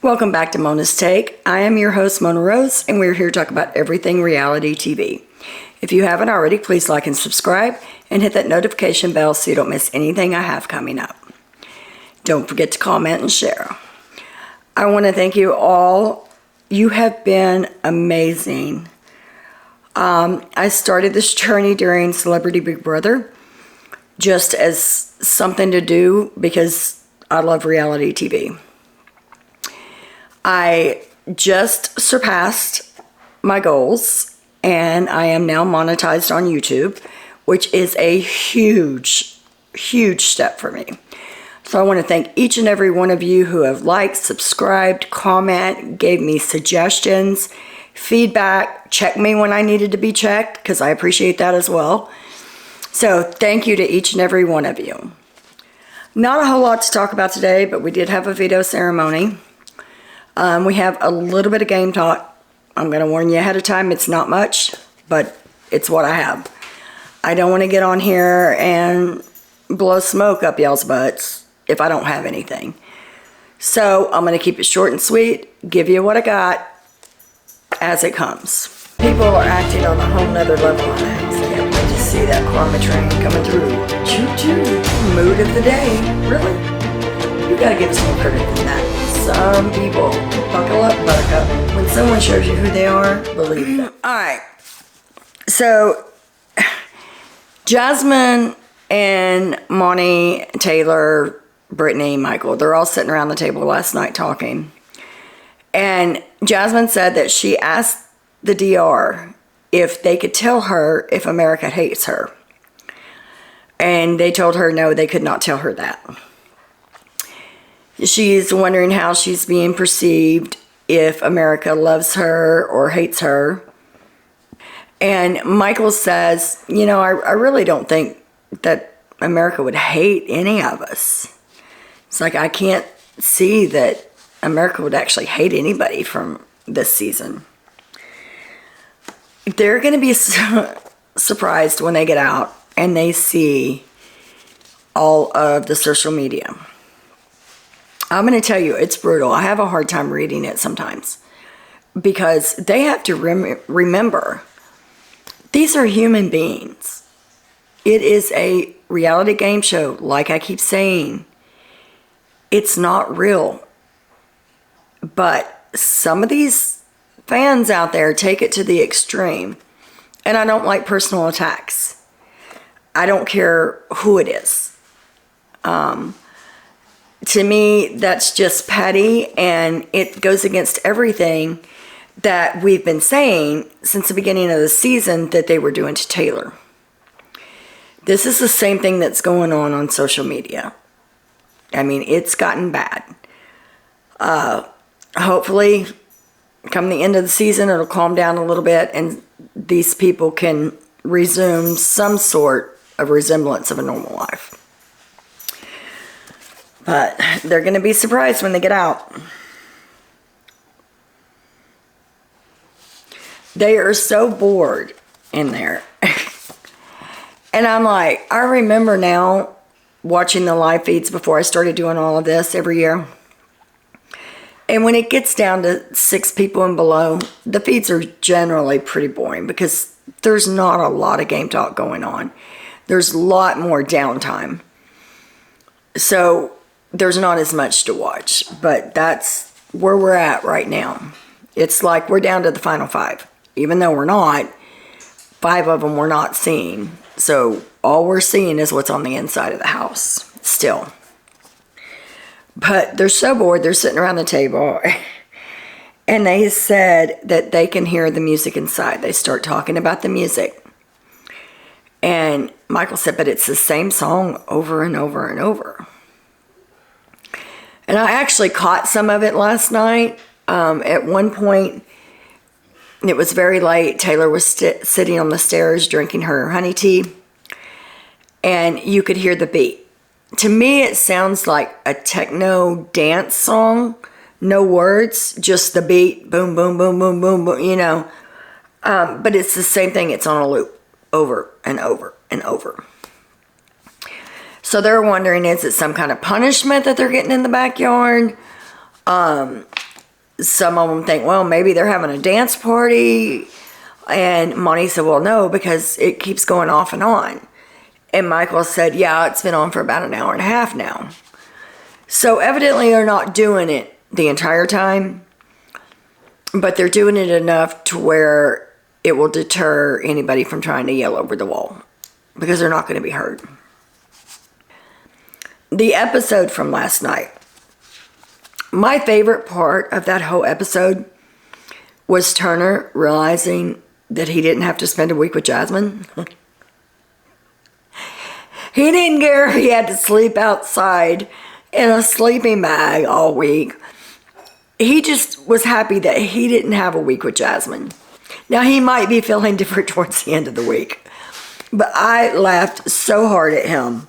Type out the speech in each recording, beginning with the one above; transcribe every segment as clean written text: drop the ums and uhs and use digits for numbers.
Welcome back to Mona's Take. I am your host, Mona Rose, and we're here to talk about everything reality TV. If you haven't already, please like and subscribe and hit that notification bell so you don't miss anything I have coming up. Don't forget to comment and share. I want to thank you all. You have been amazing. I started this journey during Celebrity Big Brother just as something to do because I love reality TV. I just surpassed my goals and I am now monetized on YouTube, which is a huge, huge step for me. So I want to thank each and every one of you who have liked, subscribed, comment, gave me suggestions, feedback, checked me when I needed to be checked, because I appreciate that as well. So thank you to each and every one of you. Not a whole lot to talk about today, but we did have a veto ceremony. We have a little bit of game talk. I'm going to warn you ahead of time, it's not much, but it's what I have. I don't want to get on here and blow smoke up y'all's butts if I don't have anything. So I'm going to keep it short and sweet, give you what I got as it comes. People are acting on a whole nother level on that. So I can't wait to see that karma train coming through. Choo-choo. Mood of the day. Really? You got to give us more credit than that. Some people, buckle up, buttercup. When someone shows you who they are, believe them. All right. So, Jasmine and Monty, Taylor, Brittany, Michael, they're all sitting around the table last night talking. And Jasmine said that she asked the DR if they could tell her if America hates her. And they told her no, they could not tell her that. She's wondering how she's being perceived, if America loves her or hates her. And Michael says, you know, I really don't think that America would hate any of us. It's like, I can't see that America would actually hate anybody from this season. They're going to be surprised when they get out and they see all of the social media. I'm going to tell you, it's brutal. I have a hard time reading it sometimes because they have to remember these are human beings. It is a reality game show, like I keep saying. It's not real. But some of these fans out there take it to the extreme. And I don't like personal attacks. I don't care who it is. To me, that's just petty, and it goes against everything that we've been saying since the beginning of the season that they were doing to Taylor. This is the same thing that's going on social media. I mean, it's gotten bad. Hopefully, come the end of the season, it'll calm down a little bit, and these people can resume some sort of resemblance of a normal life. But they're going to be surprised when they get out. They are so bored in there. And I'm like, I remember now watching the live feeds before I started doing all of this every year. And when it gets down to 6 people and below, the feeds are generally pretty boring because there's not a lot of game talk going on. There's a lot more downtime. So there's not as much to watch, but that's where we're at right now. It's like we're down to the final 5. Even though we're not, 5 of them we're not seeing. So all we're seeing is what's on the inside of the house still. But they're so bored, they're sitting around the table. And they said that they can hear the music inside. They start talking about the music. And Michael said, but it's the same song over and over and over. And I actually caught some of it last night. At one point, it was very late. Taylor was sitting on the stairs drinking her honey tea. And you could hear the beat. To me, it sounds like a techno dance song. No words, just the beat. Boom, boom, boom, boom, boom, boom, you know. But it's the same thing. It's on a loop over and over and over. So they're wondering, is it some kind of punishment that they're getting in the backyard? some of them think, well, maybe they're having a dance party. And Monty said, well, no, because it keeps going off and on. And Michael said, yeah, it's been on for about an hour and a half now. So evidently they're not doing it the entire time, but they're doing it enough to where it will deter anybody from trying to yell over the wall, because they're not going to be heard. The episode from last night. My favorite part of that whole episode was Turner realizing that he didn't have to spend a week with Jasmine. He didn't care if he had to sleep outside in a sleeping bag all week. He just was happy that he didn't have a week with Jasmine. Now, he might be feeling different towards the end of the week, but I laughed so hard at him.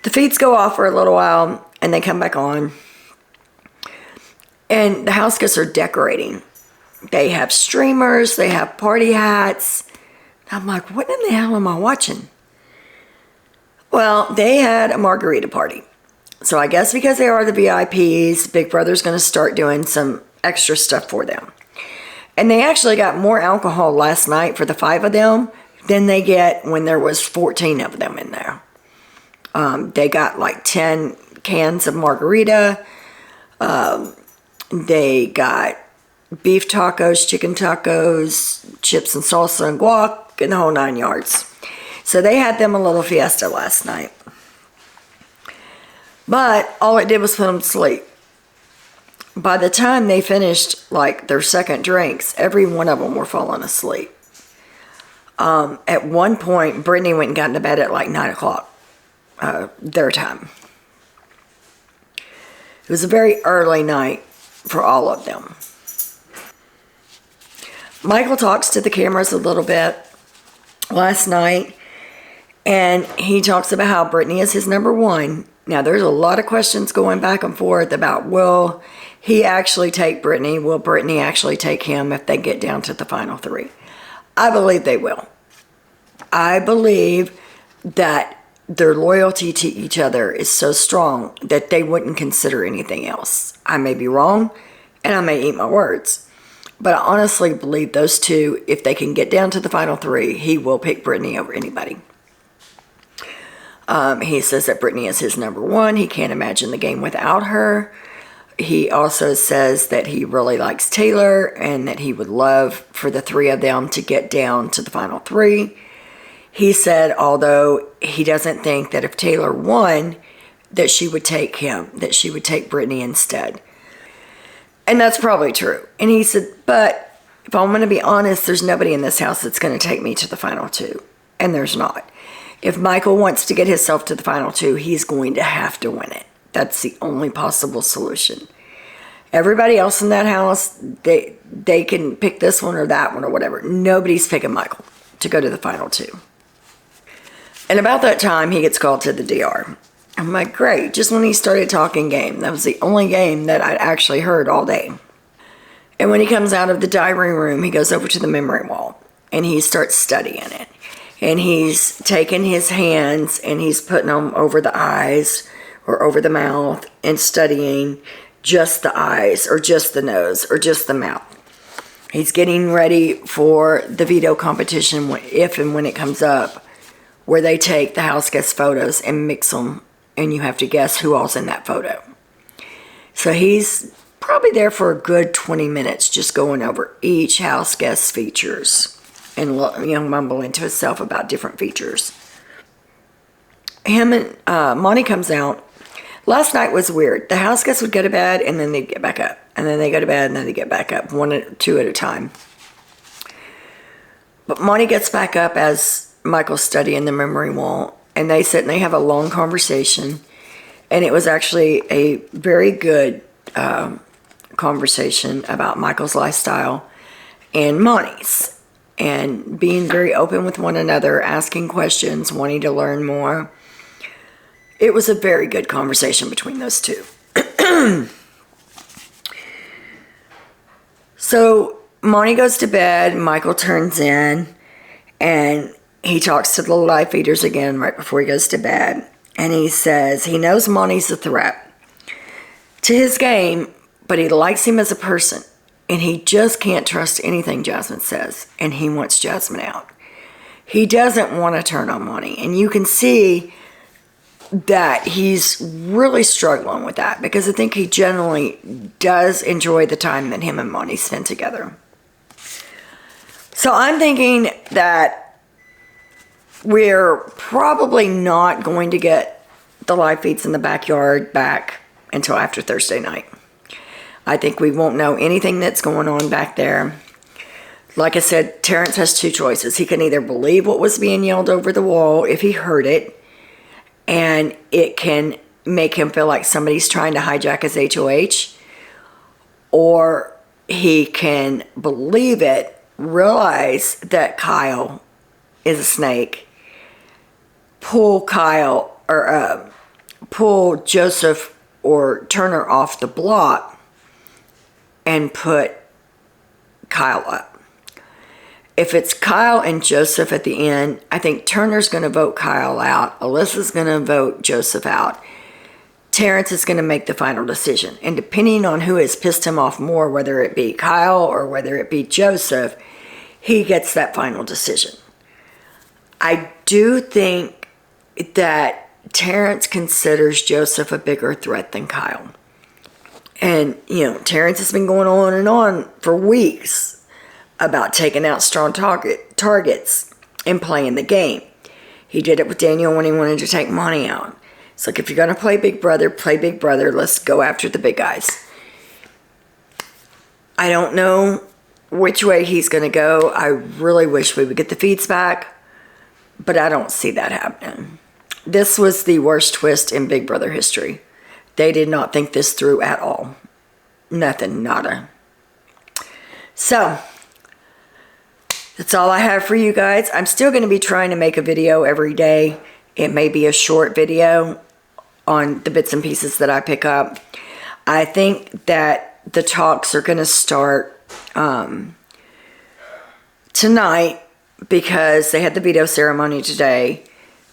The feeds go off for a little while, and they come back on. And the house guests are decorating. They have streamers. They have party hats. I'm like, what in the hell am I watching? Well, they had a margarita party. So I guess because they are the VIPs, Big Brother's going to start doing some extra stuff for them. And they actually got more alcohol last night for the 5 of them than they get when there was 14 of them in there. They got like 10 cans of margarita. They got beef tacos, chicken tacos, chips and salsa and guac, and the whole 9 yards. So they had them a little fiesta last night. But all it did was put them to sleep. By the time they finished like their second drinks, every one of them were falling asleep. At one point, Brittany went and got into bed at like 9 o'clock, their time. It was a very early night for all of them. Michael talks to the cameras a little bit last night, and he talks about how Brittany is his number one. Now, there's a lot of questions going back and forth about, will he actually take Brittany? Will Brittany actually take him if they get down to the final 3? I believe they will. I believe that their loyalty to each other is so strong that they wouldn't consider anything else. I may be wrong, and I may eat my words. But I honestly believe those two, if they can get down to the final 3, he will pick Brittany over anybody. He says that Brittany is his number one. He can't imagine the game without her. He also says that he really likes Taylor and that he would love for the 3 of them to get down to the final 3. He said, although he doesn't think that if Taylor won, that she would take him, that she would take Brittany instead. And that's probably true. And he said, but if I'm going to be honest, there's nobody in this house that's going to take me to the final 2. And there's not. If Michael wants to get himself to the final 2, he's going to have to win it. That's the only possible solution. Everybody else in that house, they can pick this one or that one or whatever. Nobody's picking Michael to go to the final 2. And about that time, he gets called to the DR. I'm like, great. Just when he started talking game. That was the only game that I'd actually heard all day. And when he comes out of the diary room, he goes over to the memory wall and he starts studying it. And he's taking his hands and he's putting them over the eyes or over the mouth and studying just the eyes or just the nose or just the mouth. He's getting ready for the veto competition if and when it comes up, where they take the house guest photos and mix them, and you have to guess who all's in that photo. So he's probably there for a good 20 minutes just going over each house guest's features and mumbling to himself about different features. Him and Monty comes out. Last night was weird. The house guests would go to bed and then they'd get back up. And then they go to bed and then they get back up, 2 at a time. But Monty gets back up as Michael's studying the memory wall. And they sit and they have a long conversation. And it was actually a very good conversation about Michael's lifestyle and Monty's. And being very open with one another, asking questions, wanting to learn more. It was a very good conversation between those two. So Monty goes to bed, Michael turns in, and he talks to the live feeders again right before he goes to bed. And he says he knows Monty's a threat to his game, but he likes him as a person. And he just can't trust anything Jasmine says. And he wants Jasmine out. He doesn't want to turn on Monty. And you can see that he's really struggling with that, because I think he generally does enjoy the time that him and Monty spend together. So I'm thinking that we're probably not going to get the live feeds in the backyard back until after Thursday night. I think we won't know anything that's going on back there. Like I said, Terrence has two choices. He can either believe what was being yelled over the wall if he heard it, and it can make him feel like somebody's trying to hijack his HOH, or he can believe it, realize that Kyle is a snake, pull Joseph or Turner off the block, and put Kyle up. If it's Kyle and Joseph at the end, I think Turner's going to vote Kyle out. Alyssa's going to vote Joseph out. Terrence is going to make the final decision. And depending on who has pissed him off more, whether it be Kyle or whether it be Joseph, he gets that final decision. I do think that Terrence considers Joseph a bigger threat than Kyle. And, Terrence has been going on and on for weeks about taking out strong targets and playing the game. He did it with Daniel when he wanted to take Monty out. It's like, if you're going to play Big Brother, play Big Brother. Let's go after the big guys. I don't know which way he's going to go. I really wish we would get the feeds back, but I don't see that happening. This was the worst twist in Big Brother history. They did not think this through at all. Nothing, nada. So, that's all I have for you guys. I'm still going to be trying to make a video every day. It may be a short video on the bits and pieces that I pick up. I think that the talks are going to start tonight, because they had the veto ceremony today.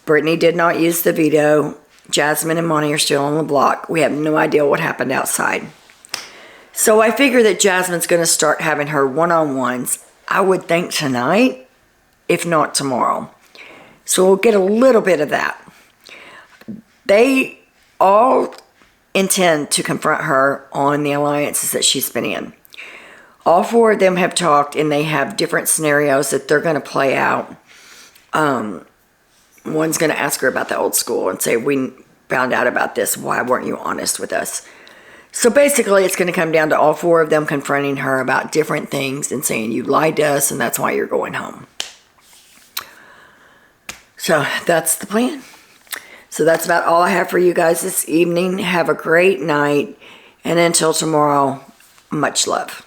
Brittany did not use the veto. Jasmine and Monty are still on the block. We have no idea what happened outside. So I figure that Jasmine's going to start having her one-on-ones, I would think tonight, if not tomorrow. So we'll get a little bit of that. They all intend to confront her on the alliances that she's been in. All four of them have talked, and they have different scenarios that they're going to play out. One's going to ask her about the old school and say, we found out about this. Why weren't you honest with us? So basically, it's going to come down to all four of them confronting her about different things and saying, you lied to us, and that's why you're going home. So that's the plan. So that's about all I have for you guys this evening. Have a great night. And until tomorrow, much love.